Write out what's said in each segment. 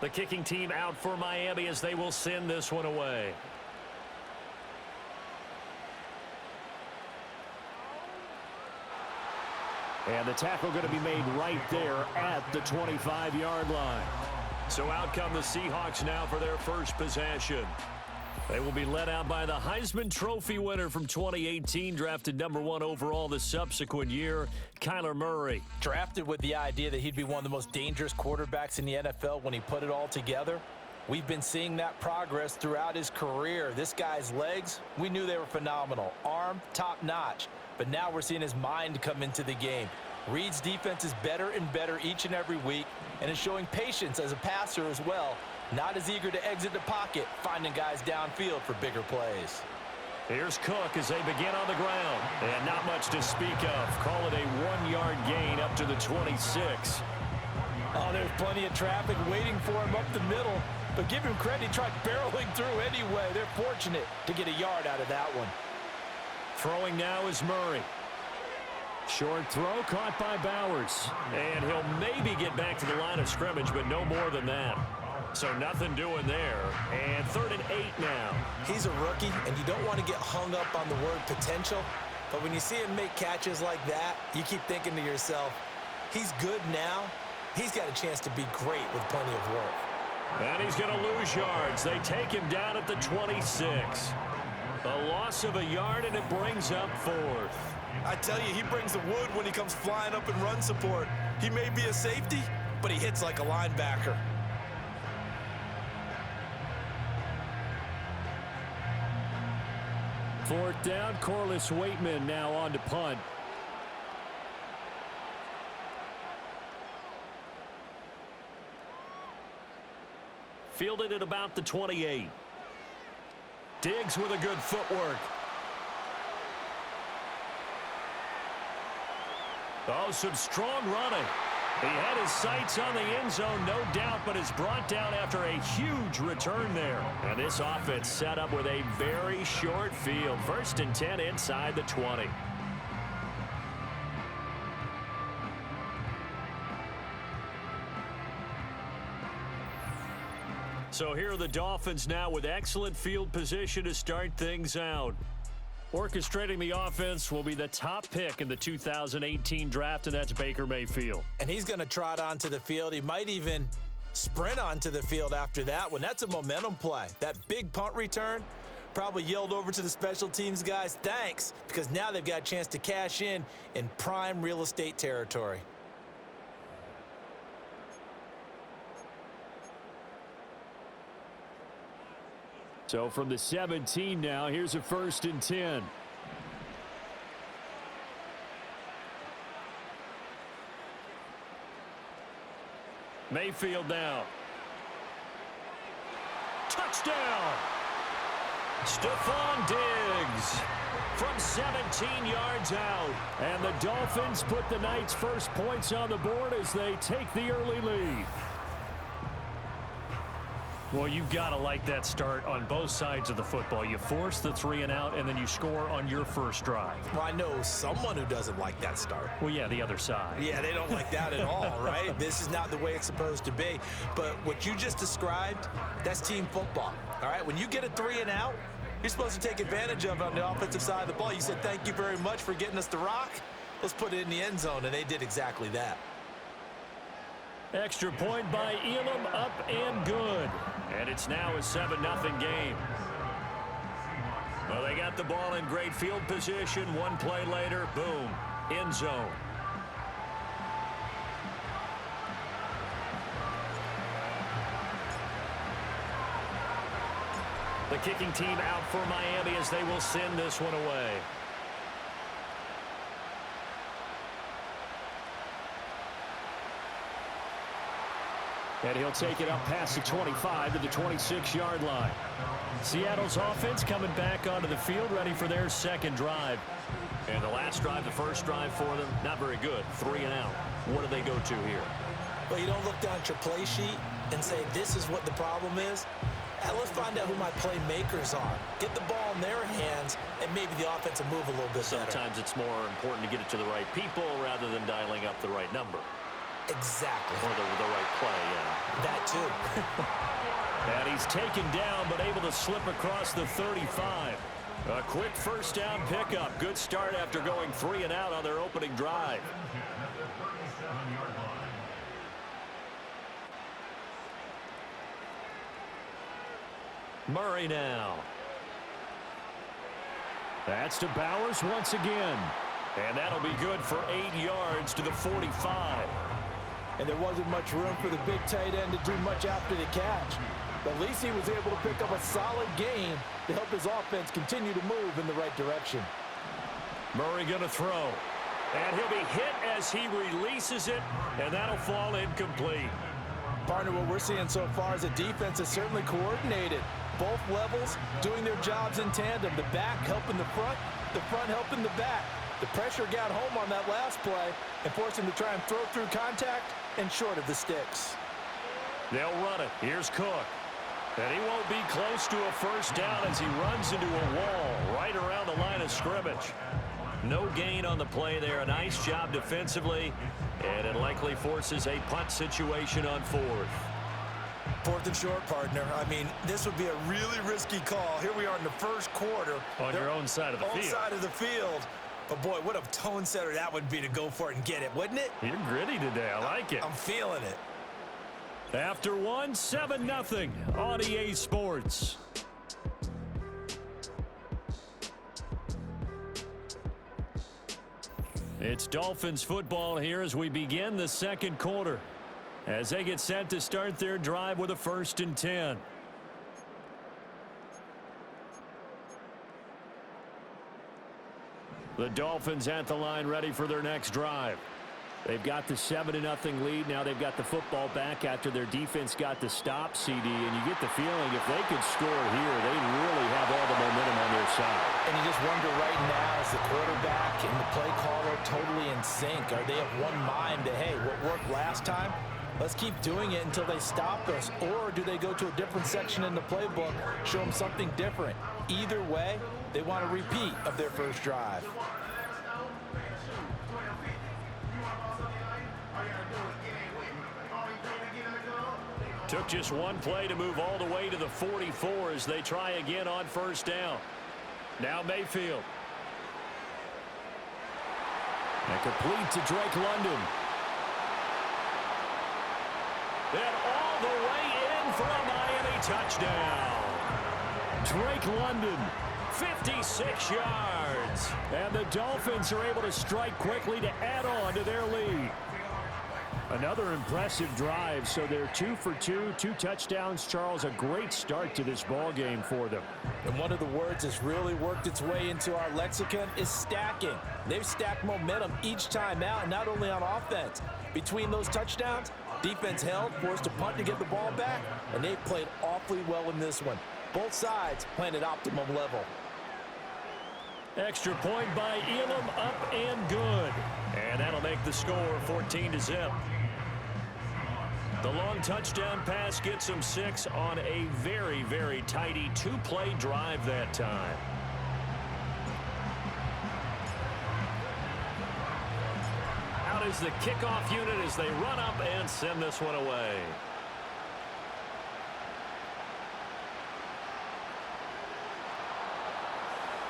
The kicking team out for Miami as they will send this one away. And the tackle going to be made right there at the 25-yard line. So out come the Seahawks now for their first possession. They will be led out by the Heisman Trophy winner from 2018, drafted #1 overall the subsequent year, Kyler Murray. Drafted with the idea that he'd be one of the most dangerous quarterbacks in the NFL when he put it all together. We've been seeing that progress throughout his career. This guy's legs, we knew they were phenomenal. Arm, top-notch. But now we're seeing his mind come into the game. Reed's defense is better and better each and every week, and is showing patience as a passer as well. Not as eager to exit the pocket, finding guys downfield for bigger plays. Here's Cook as they begin on the ground. And not much to speak of. Call it a 1-yard gain up to the 26. Oh, there's plenty of traffic waiting for him up the middle. But give him credit, he tried barreling through anyway. They're fortunate to get a yard out of that one. Throwing now is Murray. Short throw caught by Bowers. And he'll maybe get back to the line of scrimmage, but no more than that. So nothing doing there. And 3rd and 8 now. He's a rookie, and you don't want to get hung up on the word potential. But when you see him make catches like that, you keep thinking to yourself, he's good now. He's got a chance to be great with plenty of work. And he's going to lose yards. They take him down at the 26. A loss of a yard, and it brings up 4th. I tell you, he brings the wood when he comes flying up in run support. He may be a safety, but he hits like a linebacker. Fourth down, Corliss Waitman now on to punt. Fielded at about the 28. Diggs with a good footwork. Oh, some strong running. He had his sights on the end zone, no doubt, but is brought down after a huge return there. And this offense set up with a very short field. 1st and 10 inside the 20. So here are the Dolphins now with excellent field position to start things out. Orchestrating the offense will be the top pick in the 2018 draft, and that's Baker Mayfield. And he's going to trot onto the field. He might even sprint onto the field after that one. That's a momentum play. That big punt return probably yelled over to the special teams guys, thanks, because now they've got a chance to cash in prime real estate territory. So from the 17 now, here's a 1st and 10. Mayfield now. Touchdown! Stephon Diggs from 17 yards out. And the Dolphins put the night's first points on the board as they take the early lead. Well, you've got to like that start on both sides of the football. You force the 3 and out, and then you score on your first drive. Well, I know someone who doesn't like that start. Well, yeah, the other side. Yeah, they don't like that at all, right? This is not the way it's supposed to be. But what you just described, that's team football, all right? When you get a 3 and out, you're supposed to take advantage of it on the offensive side of the ball. You said, thank you very much for getting us the rock. Let's put it in the end zone, and they did exactly that. Extra point by Elam, up and good. And it's now a 7-0 game. Well, they got the ball in great field position. One play later, boom, end zone. The kicking team out for Miami as they will send this one away. And he'll take it up past the 25 to the 26-yard line. Seattle's offense coming back onto the field, ready for their second drive. And the last drive, the first drive for them, not very good. 3 and out. What do they go to here? Well, you don't look down at your play sheet and say, this is what the problem is. Let's find out who my playmakers are. Get the ball in their hands, and maybe the offense will move a little bit better. Sometimes it's more important to get it to the right people rather than dialing up the right number. Exactly. Or the right play, yeah. That too. And he's taken down, but able to slip across the 35. A quick first down pickup. Good start after going 3 and out on their opening drive. Murray now. That's to Bowers once again. And that'll be good for 8 yards to the 45. And there wasn't much room for the big tight end to do much after the catch. But at least he was able to pick up a solid gain to help his offense continue to move in the right direction. Murray going to throw. And he'll be hit as he releases it, and that'll fall incomplete. Partner, what we're seeing so far is the defense is certainly coordinated. Both levels doing their jobs in tandem. The back helping the front helping the back. The pressure got home on that last play and forced him to try and throw through contact and short of the sticks. They'll run it. Here's Cook. And he won't be close to a first down as he runs into a wall right around the line of scrimmage. No gain on the play there. A nice job defensively. And it likely forces a punt situation on 4th. 4th and short, partner. I mean, this would be a really risky call. Here we are in the first quarter. On your own side of the field. Own side of the field. But, boy, what a tone setter that would be to go for it and get it, wouldn't it? You're gritty today. I like it. I'm feeling it. After 7-0 on EA Sports. It's Dolphins football here as we begin the second quarter, as they get set to start their drive with a 1st and 10. The Dolphins at the line ready for their next drive. They've got the 7-0 lead. Now they've got the football back after their defense got the stop, CD. And you get the feeling if they could score here, they really have all the momentum on their side. And you just wonder right now, is the quarterback and the play caller totally in sync? Are they of one mind that, hey, what worked last time? Let's keep doing it until they stop us. Or do they go to a different section in the playbook, show them something different? Either way, they want a repeat of their first drive. Took just one play to move all the way to the 44 as they try again on first down. Now Mayfield. And complete to Drake London. And all the way in for a Miami touchdown. Drake London, 56 yards. And the Dolphins are able to strike quickly to add on to their lead. Another impressive drive, so they're 2 for 2, 2 touchdowns. Charles, a great start to this ball game for them. And one of the words that's really worked its way into our lexicon is stacking. They've stacked momentum each time out, not only on offense. Between those touchdowns, defense held, forced a punt to get the ball back, and they've played awfully well in this one. Both sides playing at optimum level. Extra point by Elam, up and good. And that'll make the score 14-0. The long touchdown pass gets them 6 on a very, very tidy 2-play drive that time. Out is the kickoff unit as they run up and send this one away.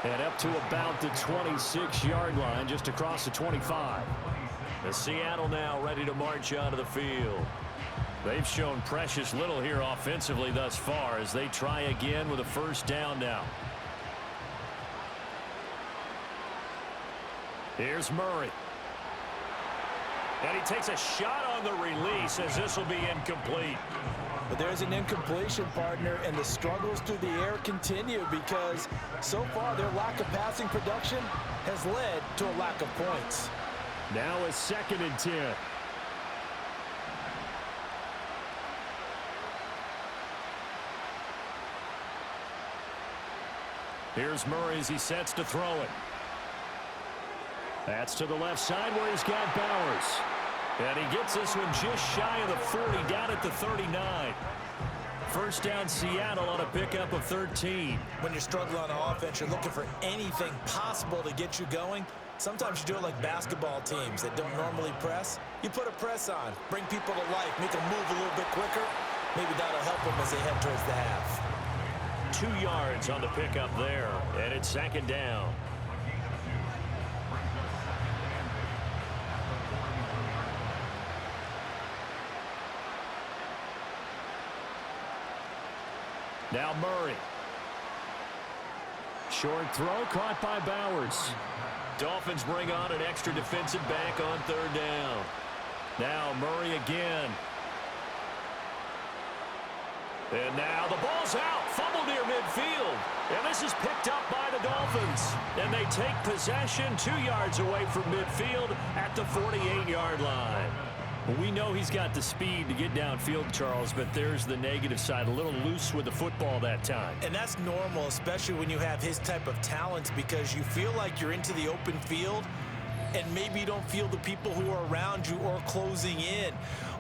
And up to about the 26-yard line, just across the 25. The Seattle now ready to march onto the field. They've shown precious little here offensively thus far as they try again with a first down now. Here's Murray. And he takes a shot on the release as this will be incomplete. But there's an incompletion, partner, and the struggles through the air continue because so far their lack of passing production has led to a lack of points. Now a 2nd and 10. Here's Murray as he sets to throw it. That's to the left side where he's got Bowers. And he gets this one just shy of the 40, down at the 39. First down Seattle on a pickup of 13. When you're struggling on offense, you're looking for anything possible to get you going. Sometimes you do it like basketball teams that don't normally press. You put a press on, bring people to life, make them move a little bit quicker. Maybe that'll help them as they head towards the half. 2 yards on the pickup there, and it's second down. Now Murray. Short throw caught by Bowers. Dolphins bring on an extra defensive back on third down. Now Murray again. And now the ball's out. Fumble near midfield. And this is picked up by the Dolphins. And they take possession 2 yards away from midfield at the 48-yard line. Well, we know he's got the speed to get downfield, Charles, but there's the negative side. A little loose with the football that time. And that's normal, especially when you have his type of talents, because you feel like you're into the open field and maybe you don't feel the people who are around you or closing in.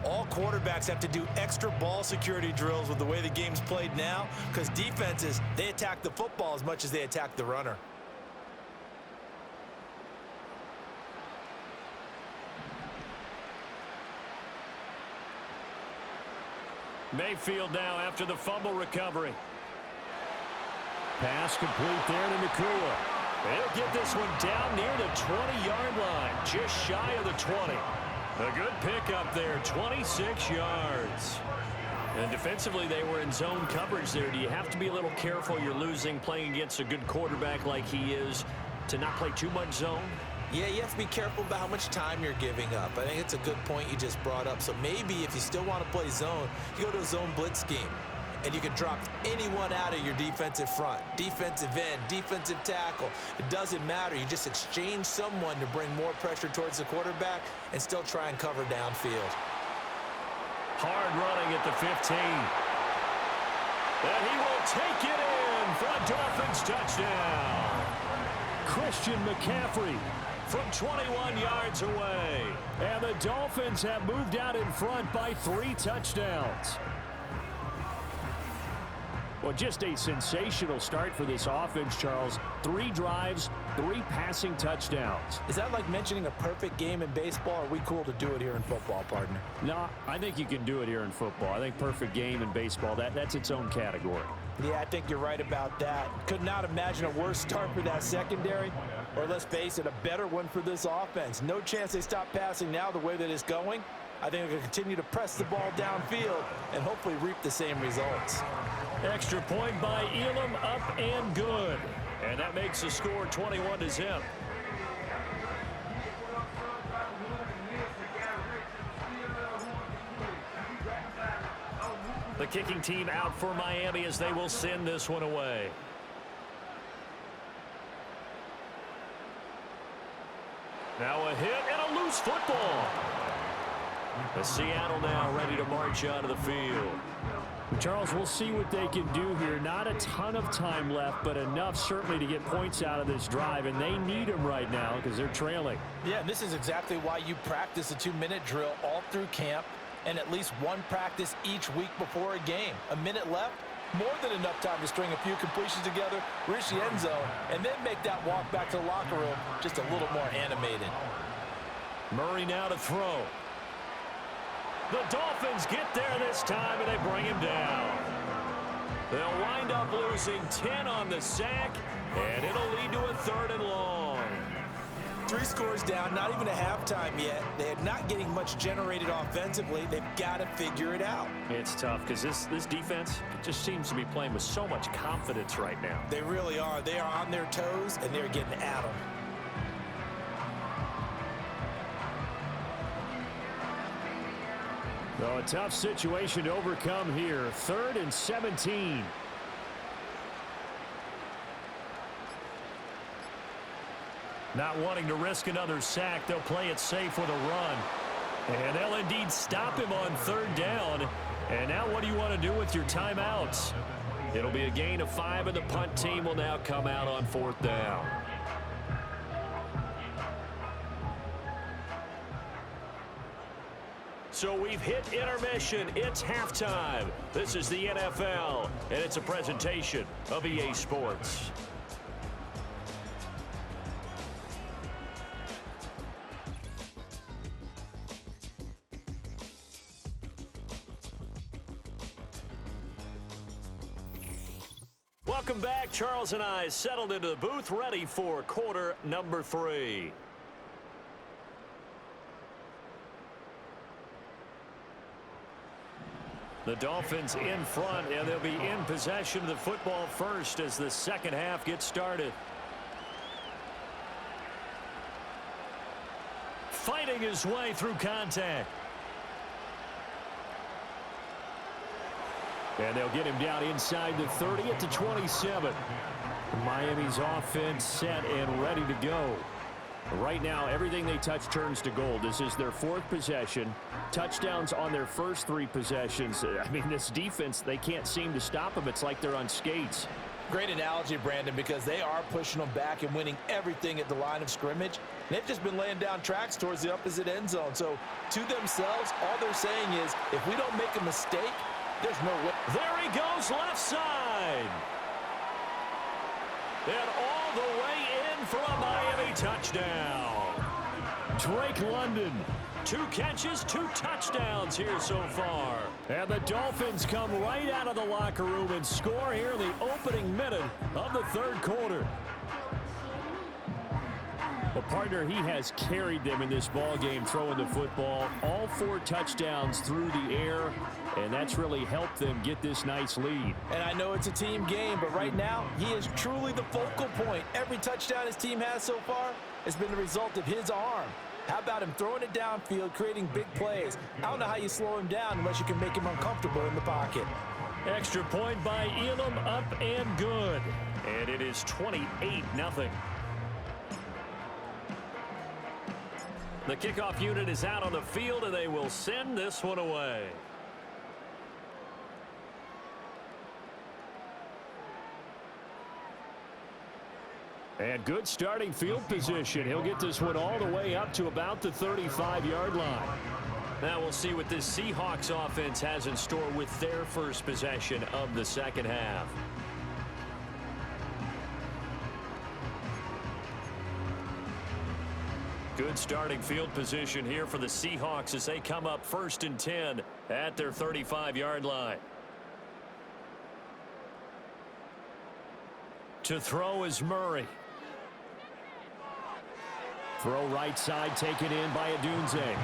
All quarterbacks have to do extra ball security drills with the way the game's played now, because defenses, they attack the football as much as they attack the runner. Mayfield now after the fumble recovery. Pass complete there to Nakua. They'll get this one down near the 20-yard line, just shy of the 20. A good pickup there, 26 yards. And defensively, they were in zone coverage there. Do you have to be a little careful? You're losing playing against a good quarterback like he is to not play too much zone? Yeah, you have to be careful about how much time you're giving up. I think it's a good point you just brought up. So maybe if you still want to play zone, you go to a zone blitz scheme. And you can drop anyone out of your defensive front. Defensive end, defensive tackle. It doesn't matter. You just exchange someone to bring more pressure towards the quarterback and still try and cover downfield. Hard running at the 15. And he will take it in for a Dolphins touchdown. Christian McCaffrey from 21 yards away. And the Dolphins have moved out in front by 3 touchdowns. Well, just a sensational start for this offense, Charles. 3 drives, 3 passing touchdowns. Is that like mentioning a perfect game in baseball? Or are we cool to do it here in football, partner? No, I think you can do it here in football. I think perfect game in baseball, that's its own category. Yeah, I think you're right about that. Could not imagine a worse start for that secondary, or let's face it, a better one for this offense. No chance they stop passing now the way that it's going. I think they're going to continue to press the ball downfield and hopefully reap the same results. Extra point by Elam, up and good. And that makes the score 21-0. The kicking team out for Miami as they will send this one away. Now a hit and a loose football. The Seattle now ready to march out of the field. Charles, we'll see what they can do here. Not a ton of time left, but enough certainly to get points out of this drive, and they need them right now because they're trailing. Yeah, and this is exactly why you practice a 2-minute drill all through camp and at least one practice each week before a game. A minute left, more than enough time to string a few completions together, reach the end zone, and then make that walk back to the locker room just a little more animated. Murray now to throw. The Dolphins get there this time, and they bring him down. They'll wind up losing 10 on the sack, and it'll lead to a 3rd and long. 3 scores down, not even a halftime yet. They're not getting much generated offensively. They've got to figure it out. It's tough because this defense just seems to be playing with so much confidence right now. They really are. They are on their toes, and they're getting at them. Well, a tough situation to overcome here. 3rd and 17. Not wanting to risk another sack, they'll play it safe with a run. And they'll indeed stop him on 3rd down. And now what do you want to do with your timeouts? It'll be a gain of 5, and the punt team will now come out on 4th down. So we've hit intermission. It's halftime. This is the NFL, and it's a presentation of EA Sports. Welcome back. Charles and I settled into the booth, ready for quarter number 3. The Dolphins in front, and they'll be in possession of the football first as the second half gets started. Fighting his way through contact. And they'll get him down inside the 30 at the 27. Miami's offense set and ready to go. Right now, everything they touch turns to gold. This is their 4th possession. Touchdowns on their first 3 possessions. I mean, this defense, they can't seem to stop them. It's like they're on skates. Great analogy, Brandon, because they are pushing them back and winning everything at the line of scrimmage. They've just been laying down tracks towards the opposite end zone. So, to themselves, all they're saying is, if we don't make a mistake, there's no way. There he goes, left side. And all the way in for a Miami touchdown. Drake London, 2 catches, 2 touchdowns here so far. And the Dolphins come right out of the locker room and score here in the opening minute of the 3rd quarter. The partner, he has carried them in this ball game throwing the football. All 4 touchdowns through the air, and that's really helped them get this nice lead. And I know it's a team game, but right now, he is truly the focal point. Every touchdown his team has so far has been the result of his arm. How about him throwing it downfield, creating big plays? I don't know how you slow him down unless you can make him uncomfortable in the pocket. Extra point by Elam, up and good. And it is 28-0. The kickoff unit is out on the field, and they will send this one away. And good starting field position. He'll get this one all the way up to about the 35-yard line. Now we'll see what this Seahawks offense has in store with their first possession of the second half. Good starting field position here for the Seahawks as they come up 1st and 10 at their 35-yard line. To throw is Murray. Throw right side, taken in by Adunze.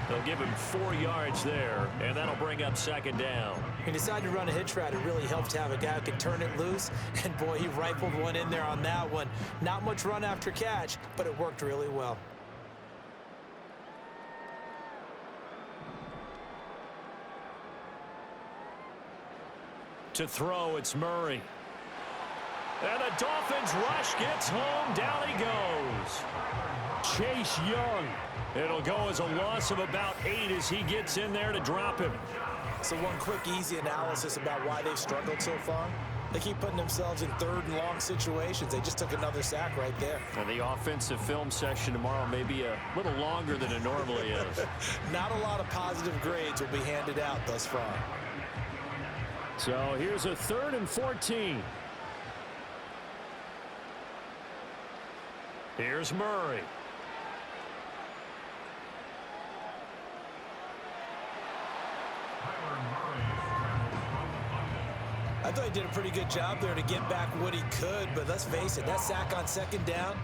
They'll give him 4 yards there, and that'll bring up 2nd down. He decided to run a hitch route. It really helped to have a guy who could turn it loose. And, boy, he rifled one in there on that one. Not much run after catch, but it worked really well. To throw, it's Murray. And the Dolphins rush gets home. Down he goes. Chase Young. It'll go as a loss of about 8 as he gets in there to drop him. So one quick, easy analysis about why they've struggled so far. They keep putting themselves in 3rd and long situations. They just took another sack right there. And the offensive film session tomorrow may be a little longer than it normally is. Not a lot of positive grades will be handed out thus far. So here's a 3rd and 14. Here's Murray. I thought he did a pretty good job there to get back what he could, but let's face it, that sack on 2nd down,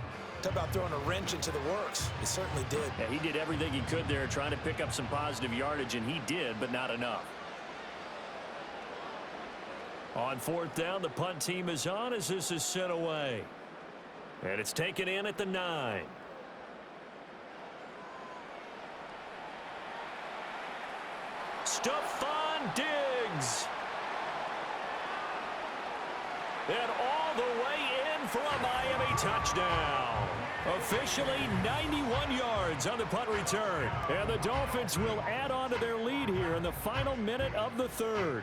talk about throwing a wrench into the works. He certainly did. Yeah, he did everything he could there trying to pick up some positive yardage, and he did, but not enough. On 4th down, the punt team is on as this is sent away. And it's taken in at the 9. Stephon Diggs. And all the way in for a Miami touchdown. Officially 91 yards on the punt return. And the Dolphins will add on to their lead here in the final minute of the 3rd.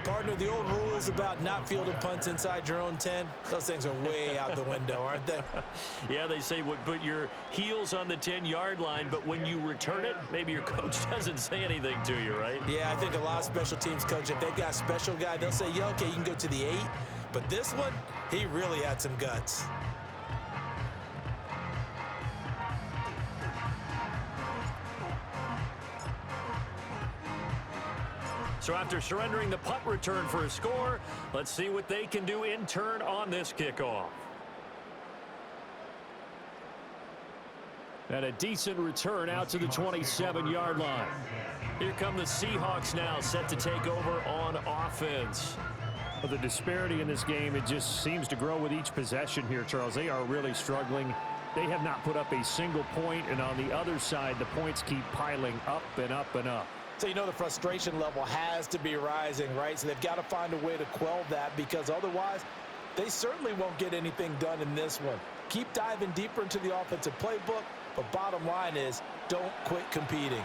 Partner, the old rules about not fielding punts inside your own 10, those things are way out the window, aren't they? Yeah, they say put your heels on the 10-yard line, but when you return it, maybe your coach doesn't say anything to you, right? Yeah, I think a lot of special teams coaches, if they've got a special guy, they'll say, yeah, okay, you can go to the 8. But this one, he really had some guts. So after surrendering the punt return for a score, let's see what they can do in turn on this kickoff. And a decent return out to the 27-yard line. Here come the Seahawks now, set to take over on offense. Well, the disparity in this game, it just seems to grow with each possession here, Charles. They are really struggling. They have not put up a single point, and on the other side, the points keep piling up and up and up. So you know the frustration level has to be rising, right? So they've got to find a way to quell that, because otherwise they certainly won't get anything done in this one. Keep diving deeper into the offensive playbook, but bottom line is don't quit competing.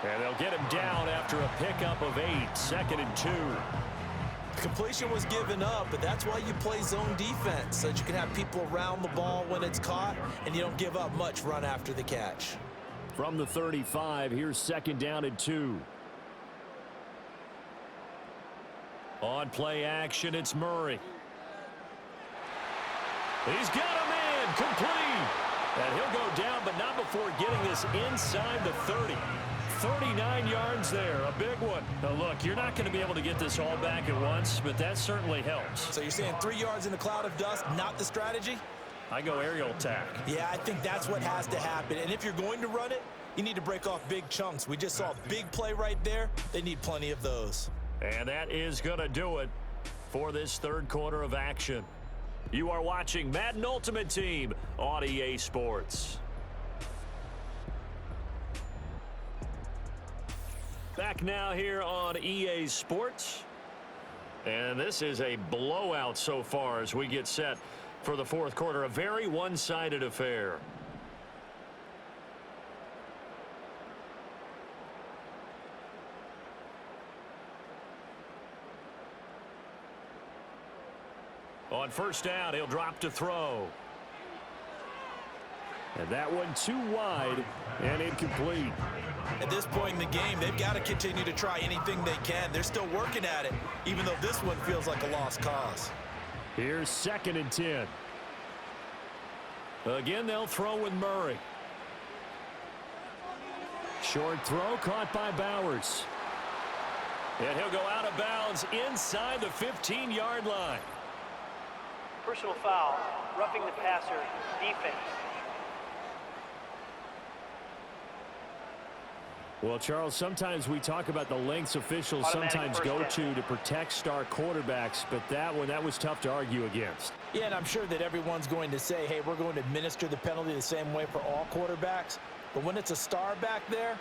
And they'll get him down after a pickup of 8, 2nd and 2. Completion was given up, but that's why you play zone defense, so that you can have people around the ball when it's caught, and you don't give up much run after the catch. From the 35, here's 2nd down and 2. On play action, it's Murray. He's got him in, complete. And he'll go down, but not before getting this inside the 30. 39 yards there, a big one. Now look, you're not going to be able to get this all back at once, but that certainly helps. So you're saying 3 yards in the cloud of dust, not the strategy? I go aerial attack. Yeah, I think that's what has to happen. And if you're going to run it, you need to break off big chunks. We just saw a big play right there. They need plenty of those. And that is going to do it for this third quarter of action. You are watching Madden Ultimate Team on EA Sports. Back now here on EA Sports. And this is a blowout so far as we get set for the fourth quarter. A very one-sided affair. On first down, he'll drop to throw. And that one too wide and incomplete. At this point in the game, they've got to continue to try anything they can. They're still working at it, even though this one feels like a lost cause. Here's 2nd and 10. Again, they'll throw with Murray. Short throw caught by Bowers. And he'll go out of bounds inside the 15-yard line. Personal foul, roughing the passer, defense. Well, Charles, sometimes we talk about the lengths officials sometimes go to protect star quarterbacks, but that was tough to argue against. Yeah, and I'm sure that everyone's going to say, hey, we're going to administer the penalty the same way for all quarterbacks. But when it's a star back there,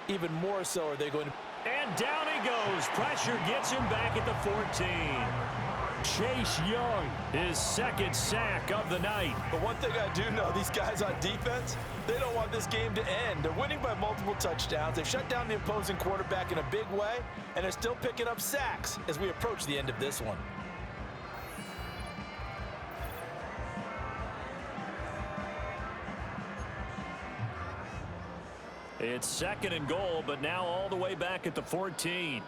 even more so are they going to... And down he goes. Pressure gets him back at the 14. Chase Young, his 2nd sack of the night. But one thing I do know, these guys on defense, they don't want this game to end. They're winning by multiple touchdowns. They've shut down the opposing quarterback in a big way, and they're still picking up sacks as we approach the end of this one. It's 2nd and goal, but now all the way back at the 14.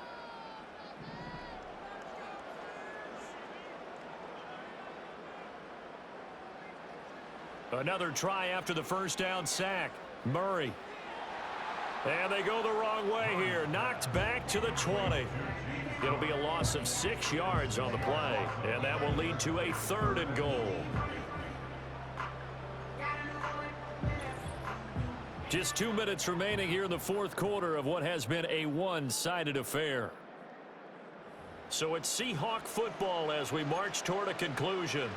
Another try after the first down sack. Murray. And they go the wrong way here. Knocked back to the 20. It'll be a loss of 6 yards on the play. And that will lead to a 3rd and goal. Just 2 minutes remaining here in the fourth quarter of what has been a one-sided affair. So it's Seahawk football as we march toward a conclusion.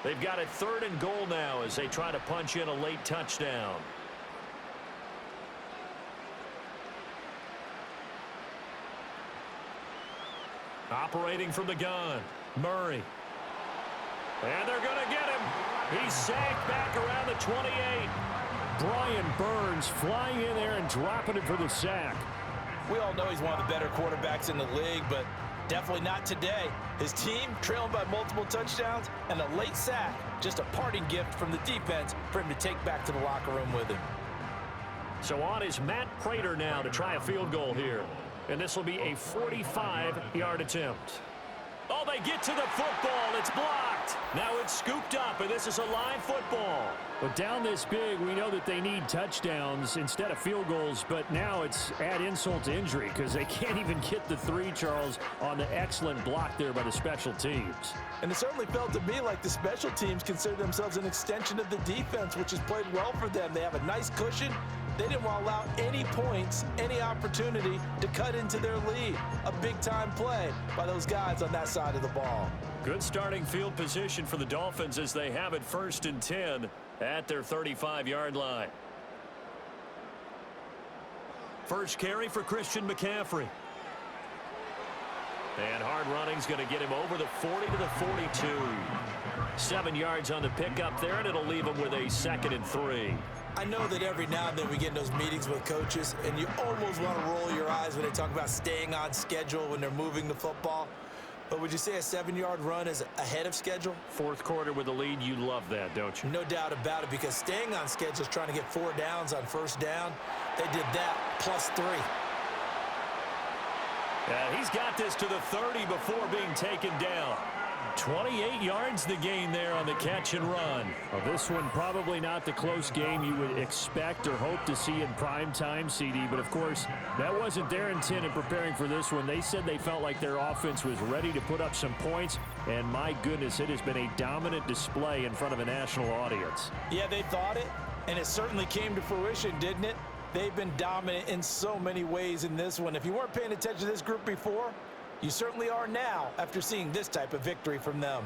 They've got a 3rd and goal now as they try to punch in a late touchdown. Operating from the gun, Murray. And they're going to get him. He's sacked back around the 28. Brian Burns flying in there and dropping it for the sack. We all know he's one of the better quarterbacks in the league, but definitely not today. His team trailing by multiple touchdowns and a late sack. Just a parting gift from the defense for him to take back to the locker room with him. So on is Matt Prater now to try a field goal here. And this will be a 45-yard attempt. Oh, they get to the football. It's blocked. Now it's scooped up, and this is a live football. But down this big, we know that they need touchdowns instead of field goals, but now it's add insult to injury because they can't even get the 3, Charles, on the excellent block there by the special teams. And it certainly felt to me like the special teams consider themselves an extension of the defense, which has played well for them. They have a nice cushion. They didn't want to allow any points, any opportunity to cut into their lead. A big-time play by those guys on that side of the ball. Good starting field position for the Dolphins as they have it 1st and 10 at their 35-yard line. First carry for Christian McCaffrey. And hard running's going to get him over the 40 to the 42. 7 yards on the pickup there, and it'll leave him with a 2nd and 3. I know that every now and then we get in those meetings with coaches, and you almost want to roll your eyes when they talk about staying on schedule when they're moving the football. But would you say a 7-yard run is ahead of schedule? 4th quarter with the lead, you love that, don't you? No doubt about it, because staying on schedule is trying to get 4 downs on 1st down. They did that +3. He's got this to the 30 before being taken down. 28 yards the gain there on the catch and run. Well, this one probably not the close game you would expect or hope to see in prime time, CD. But, of course, that wasn't their intent in preparing for this one. They said they felt like their offense was ready to put up some points. And, my goodness, it has been a dominant display in front of a national audience. Yeah, they thought it, and it certainly came to fruition, didn't it? They've been dominant in so many ways in this one. If you weren't paying attention to this group before, you certainly are now after seeing this type of victory from them.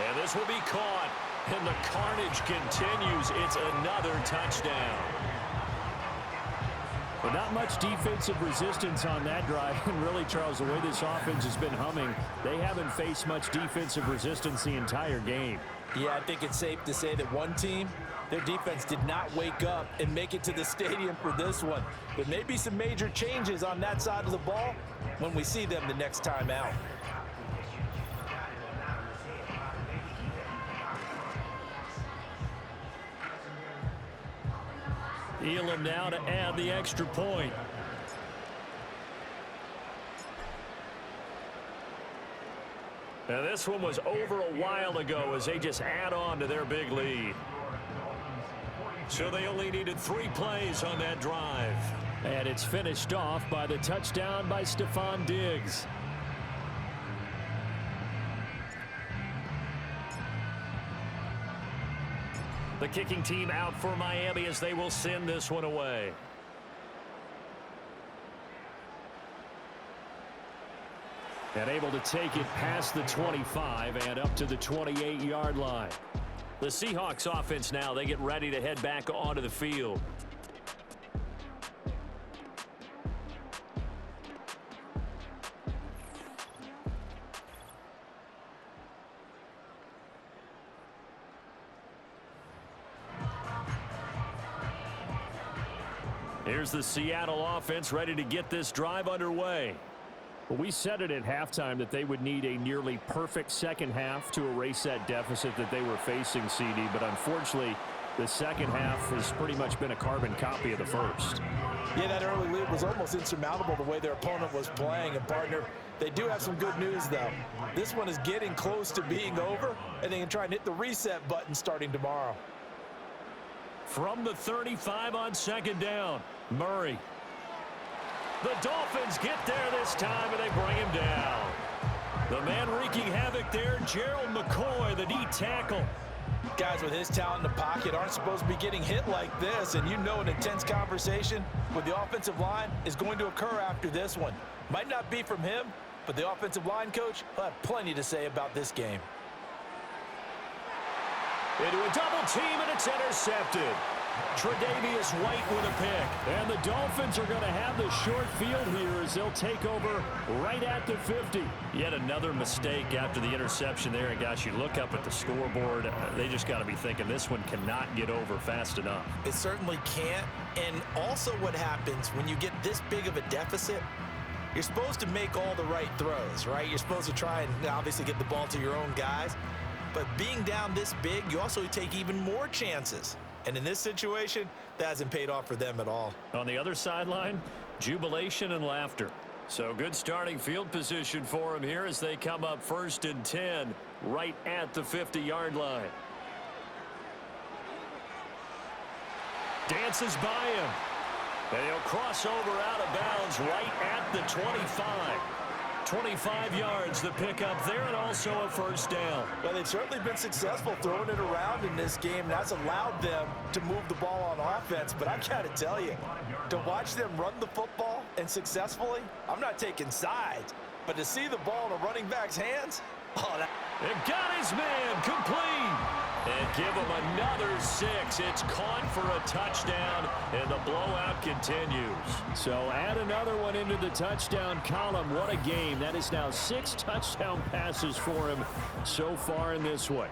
And this will be caught, and the carnage continues. It's another touchdown. But not much defensive resistance on that drive. And really, Charles, the way this offense has been humming, they haven't faced much defensive resistance the entire game. Yeah, I think it's safe to say that one team, their defense did not wake up and make it to the stadium for this one. There may be some major changes on that side of the ball when we see them the next time out. Elam now to add the extra point. Now this one was over a while ago as they just add on to their big lead. So they only needed 3 plays on that drive. And it's finished off by the touchdown by Stephon Diggs. The kicking team out for Miami as they will send this one away. And able to take it past the 25 and up to the 28-yard line. The Seahawks offense now, they get ready to head back onto the field. Here's the Seattle offense ready to get this drive underway. Well, we said it at halftime that they would need a nearly perfect second half to erase that deficit that they were facing, CD. But unfortunately, the second half has pretty much been a carbon copy of the first. Yeah, that early lead was almost insurmountable the way their opponent was playing. And, partner, they do have some good news, though. This one is getting close to being over, and they can try and hit the reset button starting tomorrow. From the 35 on 2nd down, Murray. The Dolphins get there this time, and they bring him down. The man wreaking havoc there, Gerald McCoy, the D tackle. Guys with his talent in the pocket aren't supposed to be getting hit like this, and you know an intense conversation with the offensive line is going to occur after this one. Might not be from him, but the offensive line coach will have plenty to say about this game. Into a double team, and it's intercepted. Tre'Davious White with a pick. And the Dolphins are going to have the short field here as they'll take over right at the 50. Yet another mistake after the interception there. And, gosh, you look up at the scoreboard, they just got to be thinking this one cannot get over fast enough. It certainly can't. And also what happens when you get this big of a deficit, you're supposed to make all the right throws, right? You're supposed to try and obviously get the ball to your own guys. But being down this big, you also take even more chances. And in this situation, that hasn't paid off for them at all. On the other sideline, jubilation and laughter. So good starting field position for him here as they come up 1st and 10 right at the 50-yard line. Dances by him. And he'll cross over out of bounds right at the 25. 25 yards the pickup there, and also a 1st down. Well, they've certainly been successful throwing it around in this game, and that's allowed them to move the ball on offense. But I've got to tell you, to watch them run the football and successfully, I'm not taking sides, but to see the ball in a running back's hands, and got his man complete. And give him another 6. It's caught for a touchdown, and the blowout continues. So add another one into the touchdown column. What a game. That is now 6 touchdown passes for him so far in this one.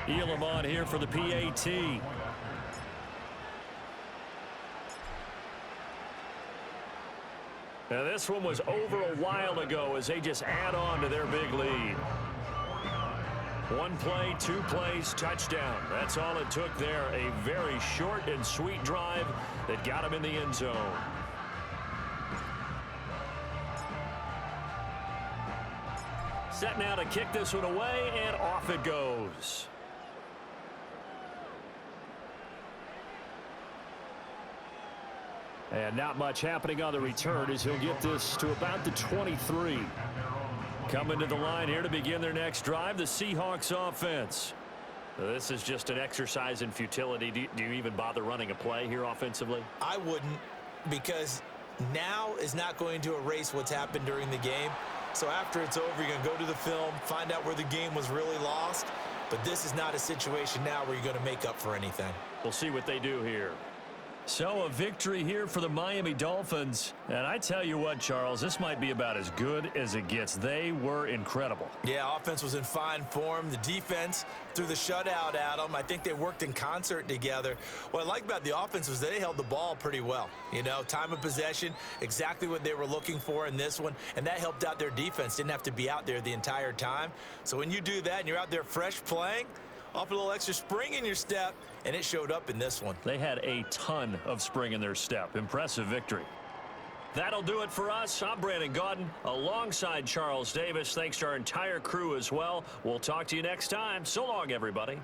Elam on here for the PAT. Now this one was over a while ago as they just add on to their big lead. 1 play, 2 plays, touchdown. That's all it took there. A very short and sweet drive that got him in the end zone. Set now to kick this one away, and off it goes. And not much happening on the return as he'll get this to about the 23. Coming to the line here to begin their next drive, the Seahawks offense. This is just an exercise in futility. Do you even bother running a play here offensively? I wouldn't, because now is not going to erase what's happened during the game. So after it's over, you're going to go to the film, find out where the game was really lost. But this is not a situation now where you're going to make up for anything. We'll see what they do here. So a victory here for the Miami Dolphins. And I tell you what, Charles, this might be about as good as it gets. They were incredible. Yeah, offense was in fine form. The defense threw the shutout at them. I think they worked in concert together. What I like about the offense was they held the ball pretty well. You know, time of possession, exactly what they were looking for in this one. And that helped out their defense. Didn't have to be out there the entire time. So when you do that and you're out there fresh playing, off a little extra spring in your step, and it showed up in this one. They had a ton of spring in their step. Impressive victory. That'll do it for us. I'm Brandon Gaudin alongside Charles Davis. Thanks to our entire crew as well. We'll talk to you next time. So long, everybody.